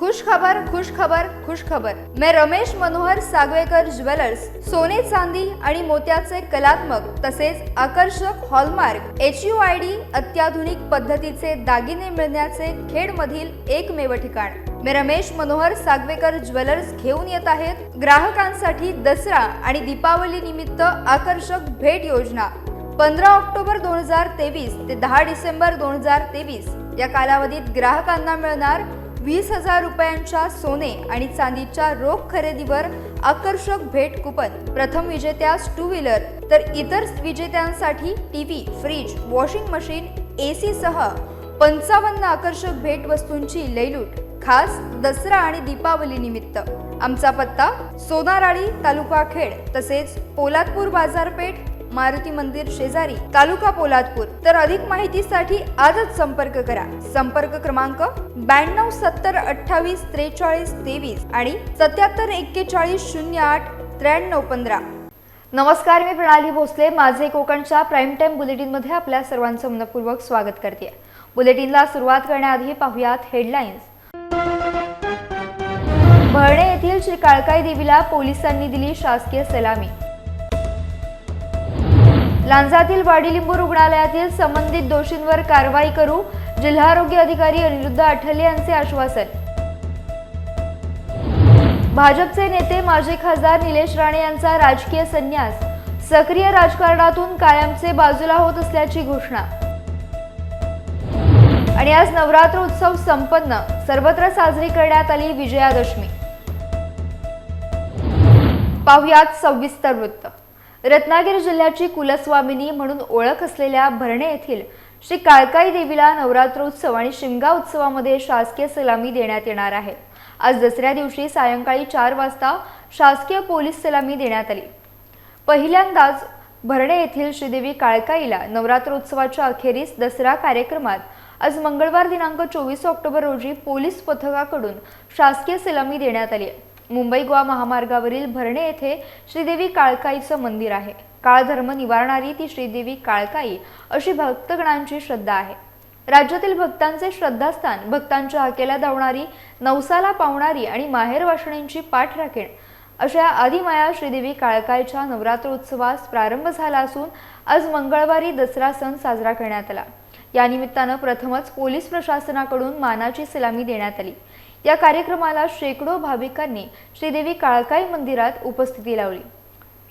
खुश खबर खुश खबर। मैं रमेश मनोहर सागवेकर ज्वेलर्स सोने चांदी आणि मोत्याचे कलात्मक तसेच आकर्षक हॉलमार्क HUID अत्याधुनिक पद्धतीचे दागिने मिळण्याचे खेड मधील एकमेव ठिकाण। मैं रमेश मनोहर सागवेकर ज्वेलर्स घेऊन येत आहेत ग्राहकांसाठी दसरा आणि दीपावली निमित्त आकर्षक भेट योजना। 15 ऑक्टोबर 2023 ते 10 डिसेंबर 2023 या कालावधीत ग्राहकांना मिळणार 20,000 रुपयांच्या सोने आणि चांदीच्या रोख खरेदीवर आकर्षक भेट कुपन। प्रथम विजेत्यास 2 व्हीलर तर इतर विजेत्यांसाठी TV, fridge, washing machine, AC सह 55 आकर्षक भेट वस्तूंची लयलूट खास दसरा आणि दीपावली निमित्त। आमचा पत्ता सोनाराळी तालुका खेड तसेच पोलादपूर बाजारपेठ मारुती मंदिर शेजारी तालुका पोलादपूर। तर अधिक माहितीसाठी आजच संपर्क करा। संपर्क क्रमांक 92 70 28 43 23 आणि 77 41 08 93 15। नमस्कार, मी प्रणाली भोसले माझे कोकणच्या प्राइम टाइम बुलेटिन मध्ये आपल्या सर्वांचं मनपूर्वक स्वागत करते। बुलेटिनला सुरुवात करण्याआधी पाहूयात हेडलाईन्स। भरणे येथील श्री काळकाई देवीला पोलिसांनी दिली शासकीय सलामी। लांजातील वाडीलिंबू रुग्णालयातील संबंधित दोषींवर कारवाई करू जिल्हा आरोग्य अधिकारी अनिरुद्ध आठवले यांचे आश्वासन। भाजपचे नेते माजी खासदार निलेश राणे यांचा राजकीय संन्यास, सक्रिय राजकारणातून कायमचे बाजूला होत असल्याची घोषणा। आणि आज नवरात्र उत्सव संपन्न, सर्वत्र साजरी करण्यात आली विजयादशमी। पाहुयात सविस्तर वृत्त। रत्नागिरी जिल्ह्याची कुलस्वामिनी म्हणून ओळख असलेल्या भरणे येथील श्री काळकाई देवीला नवरात्रोत्सव आणि शिमगा उत्सवामध्ये शासकीय सलामी देण्यात येणार आहे। आज दसऱ्या दिवशी सायंकाळी 4 वाजता शासकीय पोलीस सलामी देण्यात आली। पहिल्यांदाच भरणे येथील श्रीदेवी काळकाईला नवरात्रोत्सवाच्या अखेरीस दसरा कार्यक्रमात आज मंगळवार दिनांक 24 ऑक्टोबर रोजी पोलीस पथकाकडून शासकीय सलामी देण्यात आली। मुंबई गोवा महामार्गावरील भरणे येथे श्रीदेवी काळकाईचं मंदिर आहे। काळधर्म निवारणारी ती श्रीदेवी काळकाई अशी भक्तगणांची श्रद्धा आहे। राज्यातील भक्तांचे श्रद्धास्थान, भक्तांच्या हाकेला धावणारी, नवसाला पावणारी आणि माहेर वासणींची पाठ राखीण अशा आदिमाया श्रीदेवी काळकाईच्या नवरात्रोत्सवास प्रारंभ झाला असून आज मंगळवारी दसरा सण साजरा करण्यात आला। या निमित्तानं प्रथमच पोलीस प्रशासनाकडून मानाची सलामी देण्यात आली। या कार्यक्रमाला शेकडो भाविकांनी श्रीदेवी काळकाई मंदिरात उपस्थिती लावली।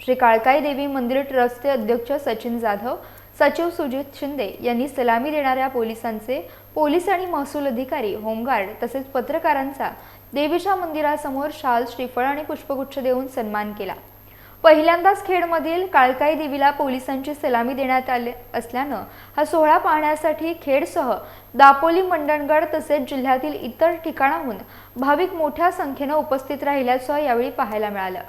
श्री काळकाई देवी मंदिर ट्रस्टचे अध्यक्ष सचिन जाधव, सचिव सुजित शिंदे यांनी सलामी देणाऱ्या पोलिसांचे, पोलीस आणि महसूल अधिकारी, होमगार्ड तसेच पत्रकारांचा देवीच्या मंदिरासमोर शाल, श्रीफळ आणि पुष्पगुच्छ देऊन सन्मान केला। पहिल्यांदाच खेडमधील काळकाई देवीला पोलिसांची सलामी देण्यात आले असल्यानं हा सोहळा पाहण्यासाठी खेडसह दापोली, मंडणगड तसेच जिल्ह्यातील इतर ठिकाणाहून भाविक मोठ्या संख्येने उपस्थित राहिल्याचं यावेळी पाहायला मिळालं।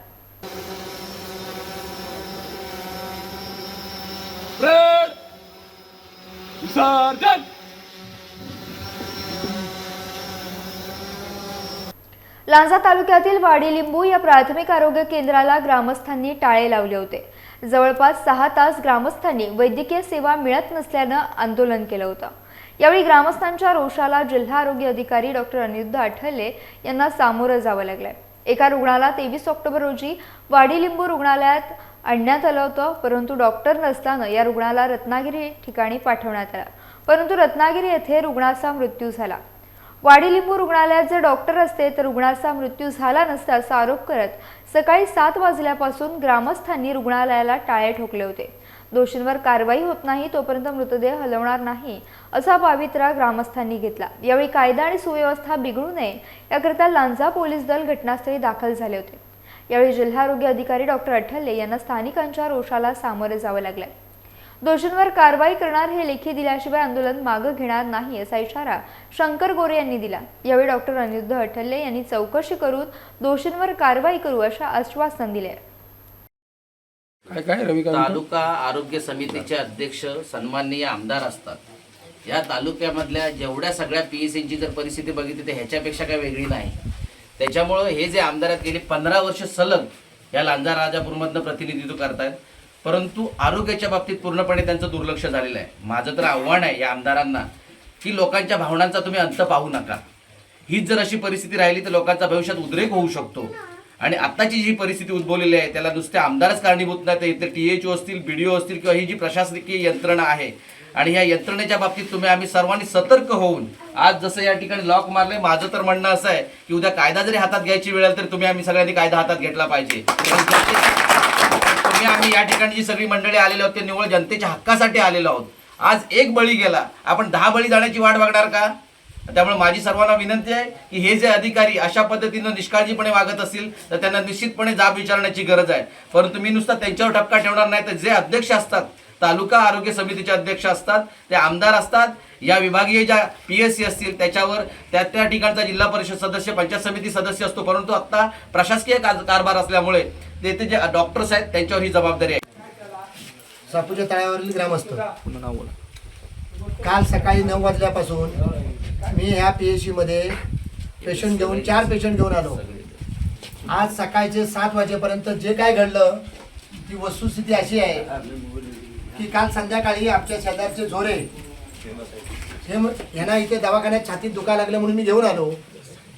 लांजा तालुक्यातील वाडीलिंबू या प्राथमिक आरोग्य केंद्राला ग्रामस्थांनी टाळे लावले होते। जवळपास 6 तास ग्रामस्थांनी वैद्यकीय सेवा मिळत नसल्यानं आंदोलन केलं होतं। यावेळी ग्रामस्थांच्या रोषाला जिल्हा आरोग्य अधिकारी डॉक्टर अनिरुद्ध आठवले यांना सामोरं जावं लागलंय। एका रुग्णाला 23 ऑक्टोबर रोजी वाडीलिंबू रुग्णालयात आणण्यात आलं होतं, परंतु डॉक्टर नसल्यानं या रुग्णाला रत्नागिरी ठिकाणी पाठवण्यात आलं, परंतु रत्नागिरी येथे रुग्णाचा मृत्यू झाला। वाडीलिंबू रुग्णालयात जर डॉक्टर असते तर रुग्णाचा मृत्यू झाला नसता असा आरोप करत सकाळी 7 वाजल्यापासून ग्रामस्थांनी रुग्णालयाला टाळे ठोकले होते। दोषींवर कारवाई होत नाही तोपर्यंत मृतदेह हलवणार नाही असा पवित्रा ग्रामस्थांनी घेतला। यावेळी कायदा आणि सुव्यवस्था बिघडू नये याकरता लांजा पोलीस दल घटनास्थळी दाखल झाले होते। यावेळी जिल्हा आरोग्य अधिकारी डॉक्टर आठवले यांना स्थानिकांच्या रोषाला सामोरे जावं लागलं। दोषींवर कारवाई करणार हे लेखी दिल्याशिवाय आंदोलन मागे घेणार नाही असा इशारा शंकर गोरे यांनी दिला। यावेळी डॉक्टर अनिरुद्ध आठवले यांनी चौकशी करून दोषींवर कारवाई करू अशा आश्वासन दिले। तालुका आरोग्य समितीचे अध्यक्ष सन्माननीय आमदार असतात। या तालुक्यामधल्या जेवढ्या सगळ्या PSCची जर परिस्थिती बघितली तर ह्याच्यापेक्षा काही वेगळी नाही। त्याच्यामुळे हे जे आमदारात गेली 15 वर्ष सलग या लांजा राजापूरमधनं प्रतिनिधित्व करतायत, परंतु आरोग्याच्या बाबतीत पूर्णपणे त्यांचं दुर्लक्ष झालेलं आहे। माझं तर आव्हान आहे या आमदारांना की लोकांच्या भावनांचा तुम्ही अंत पाहू नका। हीच जर अशी परिस्थिती राहिली तर लोकांचा भविष्यात उद्रेक होऊ शकतो. आणि आत्ताची जी परिस्थिती उद्भवलेली आहे त्याला नुसते आमदारच कारणीभूत नाही, तर इथे THO असतील, BDO असतील किंवा ही जी प्रशासकीय यंत्रणा आहे आणि या यंत्रणेच्या बाबतीत आम्ही सर्वांनी सतर्क होऊन आज जसं या ठिकाणी लॉक मारले, माझं तर म्हणणं असं आहे की उद्या कायदा जरी हातात घ्यायची वेळ आली तरी आम्ही सगळ्यांनी कायदा हातात घेतला पाहिजे. आम्ही या ठिकाणी जी सगळी मंडळी आलेलो आहोत ते निव्वळ जनतेच्या हक्कासाठी आलेलो आहोत. आज एक बळी गेला, आपण 10 बळी जाण्याची वाट बघणार का? त्यामुळे माझी सर्वांना विनंती आहे की हे जे अधिकारी अशा पद्धतीनं निष्काळजीपणे वागत असतील तर त्यांना निश्चितपणे जाब विचारण्याची गरज आहे. परंतु मी नुसता त्यांच्यावर ठपका ठेवणार नाही, तर जे अध्यक्ष असतात, तालुका आरोग्य समितीचे अध्यक्ष असतात, ते आमदार असतात, या विभागीय ज्या PSC असतील त्याच्यावर त्या ठिकाणचा जिल्हा परिषद सदस्य, पंचायत समिती सदस्य असतो. परंतु आता प्रशासकीय कारभार असल्यामुळे तेथे जे डॉक्टर्स आहेत त्यांच्यावर ही जबाबदारी आहे. सापूच्या तळ्यावरील ग्रामस्थ काल सकाळी 9 वाजल्यापासून मी ह्या PSC मध्ये पेशंट घेऊन 4 पेशंट घेऊन आलो. आज सकाळचे 7 वाजेपर्यंत जे काय घडलं ती वस्तुस्थिती अशी आहे की काल संध्याकाळी आमच्या शेजारचे झोरे ह्यांना इथे दवाखान्यात छातीत दुखायला लागलं म्हणून मी घेऊन आलो.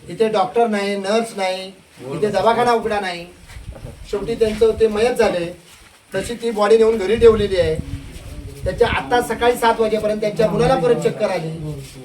इथे डॉक्टर नाही, नर्स नाही, इथे दवाखाना उघडा नाही. शेवटी त्यांचं ते मयत झाले. तशी ती बॉडी नेऊन घरी ठेवलेली आहे. त्याच्या आता सकाळी 7 वाजेपर्यंत त्यांच्या मुलाला परत चक्कर आली,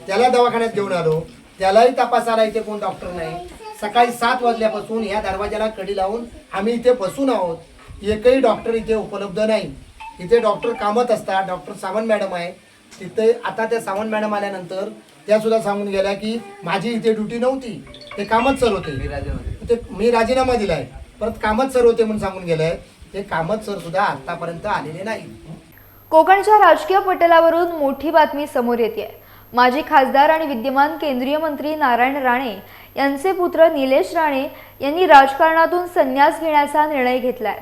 त्याला दवाखान्यात घेऊन आलो, त्यालाही तपासायला इथे कोण डॉक्टर नाही. सकाळी 7 वाजल्यापासून ह्या दरवाजाला कडी लावून आम्ही इथे बसून आहोत. एकही डॉक्टर इथे उपलब्ध नाही. इथे डॉक्टर कामत असतात. डॉक्टर सावंत मॅडम आहे तिथे. आता त्या सावंत मॅडम आल्यानंतर त्या सुद्धा सांगून गेल्या की माझी इथे ड्युटी नव्हती, ते कामत सर होते, मी राजीनामा दिलाय, परत कामत सर होते म्हणून सांगून गेले. ते कामत सर सुद्धा आतापर्यंत आलेले नाही. कोकणच्या राजकीय पटलावरून मोठी बातमी समोर येते. माजी खासदार आणि विद्यमान केंद्रीय मंत्री नारायण राणे यांचे पुत्र निलेश राणे यांनी राजकारणातून संन्यास घेण्याचा निर्णय घेतलाय.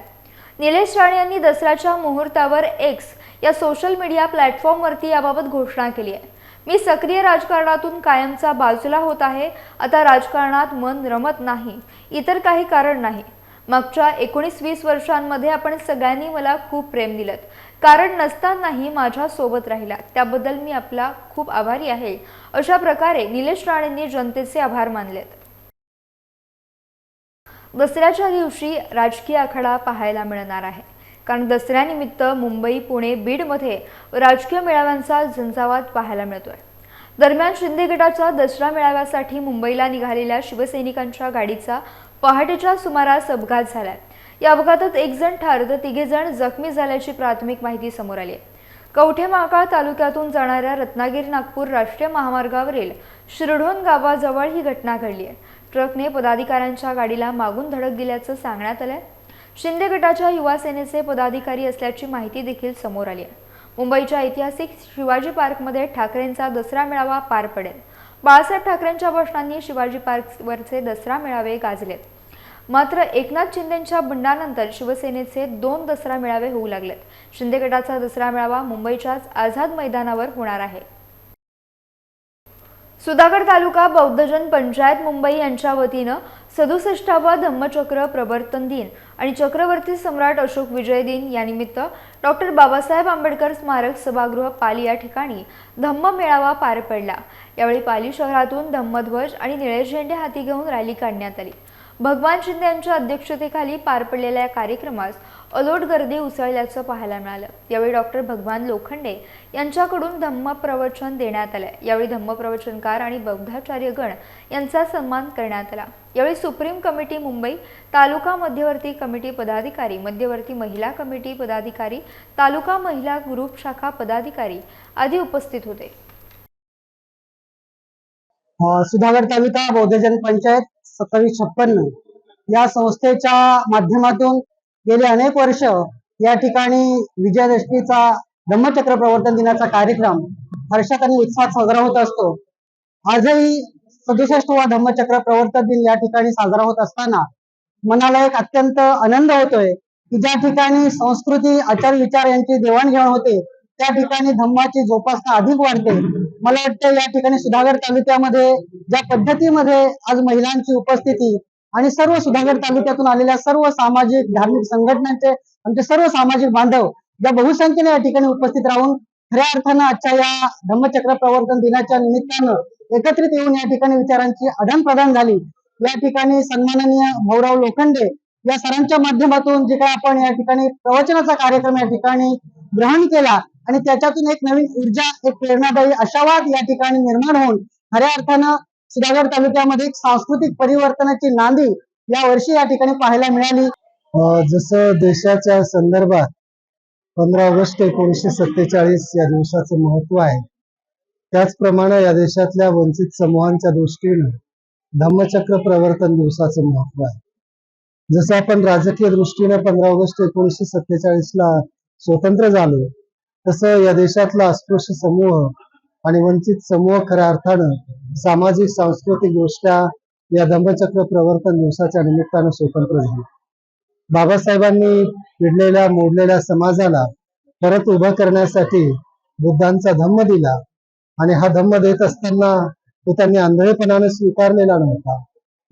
निलेश राणे यांनी दसऱ्याच्या मुहूर्तावर X या सोशल मीडिया प्लॅटफॉर्मवरती याबाबत घोषणा केली आहे. मी सक्रिय राजकारणातून कायमचा बाजूला होत आहे. आता राजकारणात मन रमत नाही, इतर काही कारण नाही. मागच्या 19-20 वर्षांमध्ये आपण सगळ्यांनी मला खूप प्रेम दिलं, कारण नसतानाही माझ्या सोबत राहिला, त्याबद्दल मी आपला खूप आभारी आहे. अशा प्रकारे निलेश राणेंनी जनतेचे आभार मानलेत. दसऱ्याच्या दिवशी राजकीय आखाडा पाहायला मिळणार आहे, कारण दसऱ्यानिमित्त मुंबई, पुणे, बीडमध्ये राजकीय मेळाव्यांचा झंझावात पाहायला मिळतोय. दरम्यान शिंदे गटाच्या दसरा मेळाव्यासाठी मुंबईला निघालेल्या शिवसैनिकांच्या गाडीचा पहाटेच्या सुमारास अपघात झालाय. या अपघातात 1 जण ठार तर 3 जण जखमी झाल्याची प्राथमिक माहिती समोर आली आहे. कवठेमहांकाळ तालुक्यातून जाणाऱ्या रत्नागिरी-नागपूर राष्ट्रीय महामार्गावरील शिरढोण गावाजवळ ही घटना घडली आहे. ट्रकने पदाधिकाऱ्यांच्या गाडीला मागून धडक दिल्याचं सांगण्यात आलंय. शिंदे गटाच्या युवा सेनेचे पदाधिकारी असल्याची माहिती देखील समोर आली आहे. मुंबईच्या ऐतिहासिक शिवाजी पार्कमध्ये ठाकरेंचा दसरा मेळावा पार पडेल. बाळासाहेब ठाकरेंच्या भाषणांनी शिवाजी पार्कवरचे दसरा मेळावे गाजलेत. मात्र एकनाथ शिंदेंच्या बंडानंतर शिवसेनेचे 2 दसरा मेळावे होऊ लागलेत. शिंदे गटाचा दसरा मेळावा मुंबईच्याच आझाद मैदानावर होणार आहे. सुधागड तालुका बौद्धजन पंचायत मुंबई यांच्या वतीनं 67वा धम्मचक्र प्रवर्तन दिन आणि चक्रवर्ती सम्राट अशोक विजय दिन या निमित्त डॉक्टर बाबासाहेब आंबेडकर स्मारक सभागृह पाली या ठिकाणी धम्म मेळावा पार पडला. यावेळी पाली शहरातून धम्मध्वज आणि निळे झेंडे हाती घेऊन रॅली काढण्यात आली. भगवान शिंदे यांच्या अध्यक्षतेखाली पार पडलेल्या या कार्यक्रमास अलोट गर्दी उसळल्याचं पाहायला मिळालं. यावेळी डॉक्टर भगवान लोखंडे यांच्याकडून धम्मप्रवचन देण्यात आलं. यावेळी धम्मप्रवचनकार आणि बौद्धाचार्यगण यांचा सन्मान करण्यात आला. यावेळी सुप्रीम कमिटी मुंबई, तालुका मध्यवर्ती कमिटी पदाधिकारी, मध्यवर्ती महिला कमिटी पदाधिकारी, तालुका महिला ग्रुप शाखा पदाधिकारी आदी उपस्थित होते. सुधागड तालुका बौद्धजन पंचायत 2756 या संस्थेच्या माध्यमातून गेले अनेक वर्ष या ठिकाणी विजयादशमीचा धम्मचक्र प्रवर्तन दिनाचा कार्यक्रम हर्षात आणि उत्साहात साजरा होत असतो. आजही 67वा धम्मचक्र प्रवर्तन दिन या ठिकाणी साजरा होत असताना मनाला एक अत्यंत आनंद होतोय की ज्या ठिकाणी संस्कृती, आचार विचार यांची देवाणघेवाण होते त्या ठिकाणी धम्माची जोपासना अधिक वाढते. मला वाटतं या ठिकाणी सुधागड तालुक्यामध्ये ज्या पद्धतीमध्ये आज महिलांची उपस्थिती आणि सर्व सुधागड तालुक्यातून आलेल्या सर्व सामाजिक धार्मिक संघटनांचे आमचे सर्व सामाजिक बांधव ज्या बहुसंख्येने या ठिकाणी उपस्थित राहून खऱ्या अर्थानं आजच्या या धम्मचक्र प्रवर्तन दिनाच्या निमित्तानं एकत्रित येऊन या ठिकाणी विचारांची आदानप्रदान झाली। या ठिकाणी सन्माननीय भाऊराव लोखंडे या सरांच्या माध्यमातून जे काही आपण या ठिकाणी प्रवचनाचा कार्यक्रम या ठिकाणी ग्रहण केला आणि त्याच्यातून एक नवीन ऊर्जा, एक प्रेरणादायी आशावाद या ठिकाणी निर्माण होऊन खऱ्या अर्थानं सुधागड तालुक्यामध्ये एक सांस्कृतिक परिवर्तनाची नांदी या वर्षी या ठिकाणी पाहायला मिळाली। जसं देशाच्या संदर्भात 15 ऑगस्ट 1947 या दिवसाचं महत्व आहे, त्याचप्रमाणे या देशातल्या वंचित समूहांच्या दृष्टीने धम्मचक्र प्रवर्तन दिवसाचं महत्व आहे। जसं आपण राजकीय दृष्टीने 15 ऑगस्ट 1947 ला स्वतंत्र झालो, तसं या देशातला अस्पृश्य समूह आणि वंचित समूह खऱ्या अर्थानं सामाजिक सांस्कृतिक दृष्ट्या या धम्मचक्र प्रवर्तन दिवसाच्या निमित्तानं स्वतंत्र झाले। बाबासाहेबांनी पिडलेल्या मोडलेल्या समाजाला परत उभं करण्यासाठी बुद्धांचा धम्म दिला आणि हा धम्म देत असताना तो त्यांनी आंधळेपणाने स्वीकारलेला नव्हता,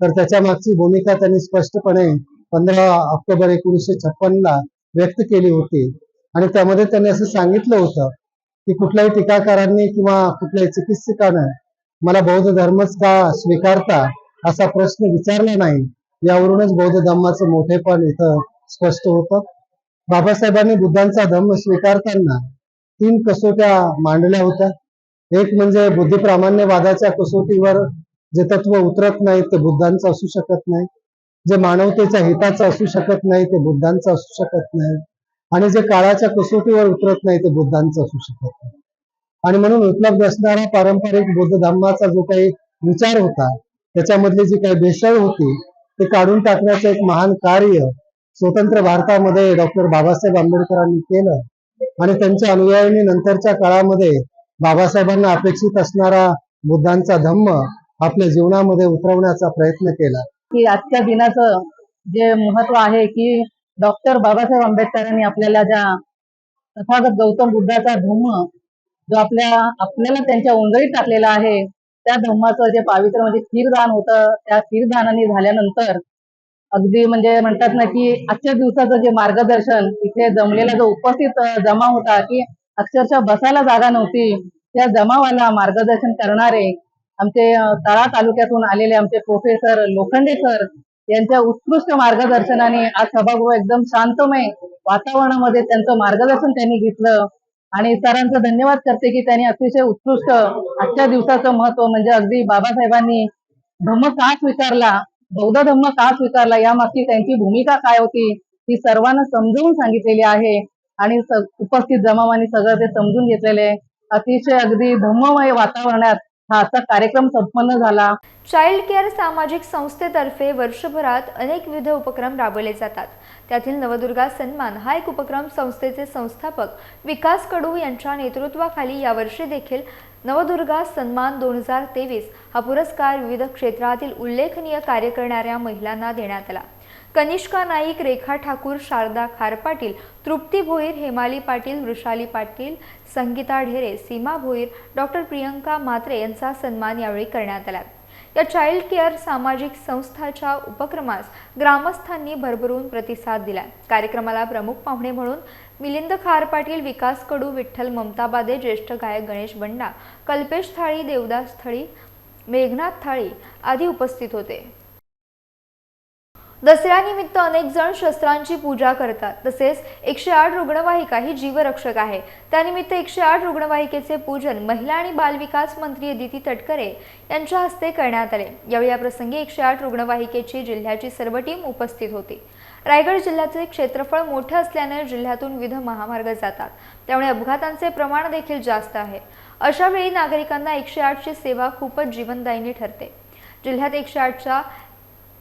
तर त्याच्या मागची भूमिका त्यांनी स्पष्टपणे 15 ऑक्टोबर 1956 ला व्यक्त केली होती आणि त्यामध्ये त्यांनी असं सांगितलं होतं की कुठल्याही टीकाकारांनी किंवा कुठल्याही चिकित्सकानं मला बौद्ध धर्मच का स्वीकारता असा प्रश्न विचारला नाही। यावरूनच बौद्ध धम्माचं मोठेपण इथं स्पष्ट होतं। बाबासाहेबांनी बुद्धांचा धम्म स्वीकारताना 3 कसोट्या मांडल्या होत्या। एक म्हणजे बुद्धिप्रामाण्यवादाच्या कसोटीवर जे तत्व उतरत नाही ते बुद्धांचं असू शकत नाही, जे मानवतेच्या हिताचं असू शकत नाही ते बुद्धांचं असू शकत नाही, आणि जे काळाच्या कसोटीवर उतरत नाही ते बुद्धांचं असू शकत नाही। आणि म्हणून उपलब्ध असणारा पारंपरिक बौद्ध धर्माचा जो काही विचार होता, त्याच्यामधली जी काही भेसळ होती ते काढून टाकण्याचं एक महान कार्य स्वतंत्र भारतामध्ये डॉक्टर बाबासाहेब आंबेडकरांनी केलं आणि त्यांच्या अनुयायांनी नंतरच्या काळामध्ये बाबासाहेबांना अपेक्षित असणारा बुद्धांचा धम्म आपल्या जीवनामध्ये उतरवण्याचा प्रयत्न केला। की आजच्या दिनाचं जे महत्व आहे की डॉक्टर बाबासाहेब आंबेडकरांनी आपल्याला ज्या तथागत गौतम बुद्धाचा धम्म जो आपल्याला त्यांच्या उंगळीत टाकलेला आहे, त्या धम्माचं जे पावित्र्य म्हणजे क्षीरदान होतं, त्या क्षीरदानाने झाल्यानंतर अगदी म्हणजे म्हणतात ना की आजच्या दिवसाचं जे मार्गदर्शन इथे जमलेला जो उपस्थित जमा होता की अक्षरशः बसायला जागा नव्हती, त्या जमावाला मार्गदर्शन करणारे आमचे तळा तालुक्यातून आलेले आमचे प्रोफेसर लोखंडे सर यांच्या उत्कृष्ट मार्गदर्शनाने आज सभागृह एकदम शांतमय वातावरणामध्ये त्यांचं मार्गदर्शन त्यांनी घेतलं आणि सरांचं धन्यवाद करते की त्यांनी अतिशय उत्कृष्ट आजच्या दिवसाचं महत्व म्हणजे अगदी बाबासाहेबांनी धम्म का स्वीकारला, बौद्ध धम्म का स्वीकारला, यामागची त्यांची भूमिका काय होती ही सर्वांना समजवून सांगितलेली आहे आणि उपस्थित जमावाने सगळं ते समजून घेतलेले अतिशय अगदी धम्ममय वातावरणात हा आजचा कार्यक्रम संपन्न झाला। चाइल्ड केअर सामाजिक संस्थेतर्फे वर्षभरात अनेक विविध उपक्रम राबवले जातात। त्यातील नवदुर्गा सन्मान हा एक उपक्रम संस्थेचे संस्थापक विकास कडू यांच्या नेतृत्वाखाली यावर्षी देखील नवदुर्गा सन्मान 2023 हा पुरस्कार विविध क्षेत्रातील उल्लेखनीय कार्य करणाऱ्या महिलांना देण्यात आला। कनिष्का नाईक, रेखा ठाकूर, शारदा खार पाटील, तृप्ती भोईर, हेमाली पाटील, वृषाली पाटील, संगीता ढेरे, सीमा भोईर, डॉक्टर प्रियंका म्हात्रे यांचा सन्मान यावेळी करण्यात आला। या चाइल्ड केअर सामाजिक संस्थाच्या उपक्रमास ग्रामस्थांनी भरभरून प्रतिसाद दिला। कार्यक्रमाला प्रमुख पाहुणे म्हणून मिलिंद खार पाटील, विकास कडू, विठ्ठल ममताबादे, ज्येष्ठ गायक गणेश बंडा, कल्पेश थाळी, देवदास थाळी, मेघनाथ थाळी आदी उपस्थित होते। दसऱ्यानिमित्त अनेक जण शस्त्रांची पूजा करतात, तसेच 108 रुग्णवाहिका ही जीवरक्षक आहे। त्यानिमित्त 108 रुग्णवाहिकेचे पूजन महिला आणि बालविकास मंत्री अदिती तटकरे यांच्या हस्ते करण्यात आले। यावेळी या प्रसंगी 108 रुग्णवाहिकेची जिल्ह्याची सर्व टीम उपस्थित होती। रायगड जिल्ह्याचे क्षेत्रफळ मोठे असल्याने जिल्ह्यातून विविध महामार्ग जातात, त्यामुळे अपघातांचे प्रमाण देखील जास्त आहे। अशा वेळी नागरिकांना 108 ची सेवा खूपच जीवनदायिनी ठरते। जिल्ह्यात 108च्या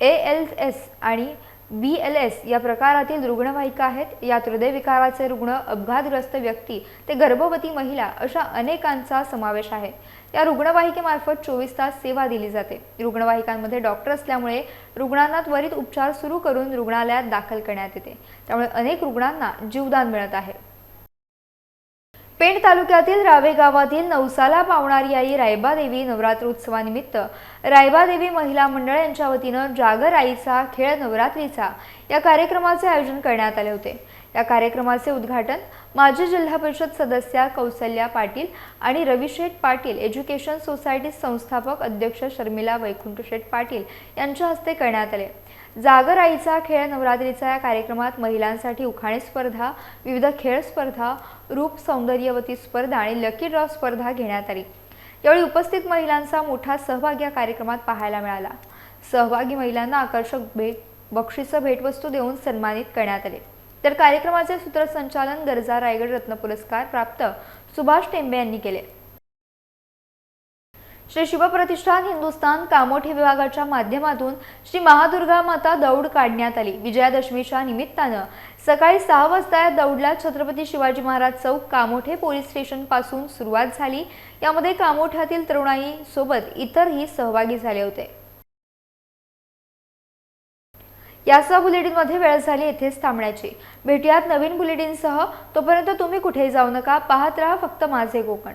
ALS आणि BLS या प्रकारातील रुग्णवाहिका आहेत। यात हृदयविकाराचे रुग्ण, अपघातग्रस्त व्यक्ती ते गर्भवती महिला अशा अनेकांचा समावेश आहे। या रुग्णवाहिकेमार्फत 24 तास सेवा दिली जाते। रुग्णवाहिकांमध्ये डॉक्टर असल्यामुळे रुग्णांना त्वरित उपचार सुरू करून रुग्णालयात दाखल करण्यात येते, त्यामुळे अनेक रुग्णांना जीवदान मिळत आहे। पेण तालुक्यातील रावे गावातील नवसाला पावणारी आई रायबादेवी नवरात्रोत्सवानिमित्त रायबादेवी महिला मंडळ यांच्या वतीनं जागर आईचा खेळ नवरात्रीचा या कार्यक्रमाचे आयोजन करण्यात आले होते। या कार्यक्रमाचे उद्घाटन माजी जिल्हा परिषद सदस्या कौसल्या पाटील आणि रविशेठ पाटील एज्युकेशन सोसायटी संस्थापक अध्यक्ष शर्मिला वैकुंठशेठ पाटील यांच्या हस्ते करण्यात आले। जागर आईचा खेळ नवरात्रीचा या कार्यक्रमात महिलांसाठी उखाणे स्पर्धा, विविध खेळ स्पर्धा, रूप सौंदर्यवती स्पर्धा आणि लकी ड्रॉ स्पर्धा घेण्यात आली। यावेळी उपस्थित महिलांचा मोठा सहभाग या कार्यक्रमात पाहायला मिळाला। सहभागी महिलांना आकर्षक बक्षिसं भेटवस्तू देऊन सन्मानित करण्यात आले। तर कार्यक्रमाचे सूत्रसंचालन गरजा रायगड रत्न पुरस्कार प्राप्त सुभाष टेंबे यांनी केले। श्री शिवप्रतिष्ठान हिंदुस्थान कामोठे विभागाच्या माध्यमातून श्री महादुर्गा माता दौड काढण्यात आली। विजयादशमीच्या निमित्तानं सकाळी 6 वाजता या दौडला छत्रपती शिवाजी महाराज चौक कामोठे पोलीस स्टेशन पासून सुरुवात झाली। यामध्ये कामोठ्यातील तरुणाई सोबत इतरही सहभागी झाले होते। यासह बुलेटिनमध्ये वेळ झाली येथेच थांबण्याची। भेटूयात नवीन बुलेटिनसह। तोपर्यंत तुम्ही कुठेही जाऊ नका, पाहत राहा फक्त माझे कोकण।